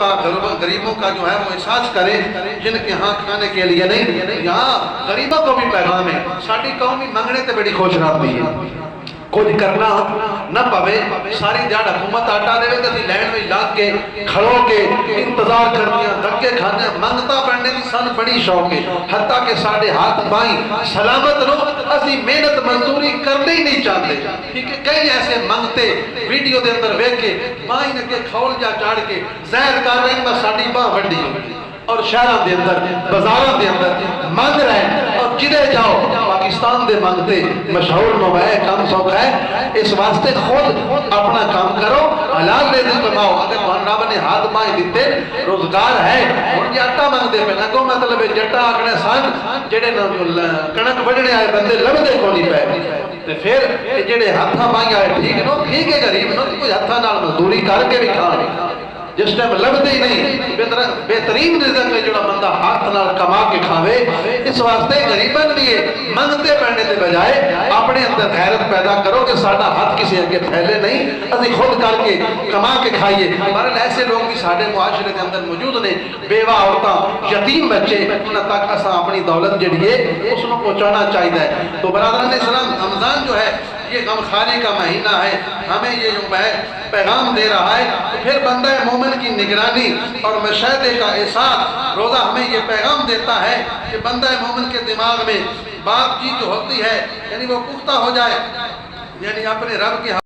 غریبوں کا جو ہے وہ احساس کرے جن کے ہاں کھانے کے لیے نہیں. یہاں غریبوں کو بھی پیغام ہے. ساڑی قومی منگنے تے بڑی خوش رہتی ہے. کچھ کرنا نہ پوے ساری جاڑ حکومت آٹا دے تو لینڈ میں لاگ کے کھڑو کے انتظار کرنیاں دھکے کھانے منگتا پڑھنے کی سن بڑی شوق ہے. حتیٰ کہ ساڑھے ہاتھ بائیں سلامت رو اسی محنت مزدوری کرنے ہی نہیں چاہتے. کیونکہ کئی ایسے منگتے ویڈیو دے اندر ویک کے بائیں کے کھول جا چاڑ کے زہر کر رہے ہیں بس ساڑھی باں بڑی ہوگی اور شہران دے اندر بازاران دے اندر مانگ رہے ہیں. اور جدے جاؤ پاکستان دے مانگتے مشہور نوائے کام سوکھ ہے. اس واسطے خود اپنا کام کرو حلال دے دل کماؤ. اگر وہاں رب نے ہاتھ بائیں دیتے روزگار ہے اور جاٹا مانگ دے پہ نگو مطلب جٹا آگنے سان جڑے کنک بڑھنے آئے بندے لبدے کو نہیں پہ پھر جڑے ہاتھاں بائیں آئے ٹھیک نو ٹھیک ہے غریب نو کوئی ہاتھاں نال مزدوری کر کے بھی کھانے جس ٹائم لبدے ہی نہیں بہترین رزق ہے جڑا بندہ ہاتھ نال کما کے کھاوے. اس واسطے غریبن لیے منگتے پڑھنے دے بجائے اپنے اندر غیرت پیدا کرو کہ ساڑھا ہاتھ کسی اگے پھیلے نہیں اسی خود کر کے کما کے کھائیے. بہرحال ایسے لوگ بھی ساڑھے معاشرے کے اندر موجود نے بیوہ عورتاں یتیم بچے انہاں تک اساں اپنی دولت جڑی ہے اس کو پہنچانا چاہیے. تو برادران اسلام رمضان جو ہے یہ غمخواری کا مہینہ ہے. ہمیں یہ جو پیغام دے رہا ہے تو پھر بندہ مومن کی نگرانی اور مشاہدے کا احساس روزہ ہمیں یہ پیغام دیتا ہے کہ بندہ مومن کے دماغ میں بات چیز جو ہوتی ہے یعنی وہ پختہ ہو جائے یعنی اپنے رب کے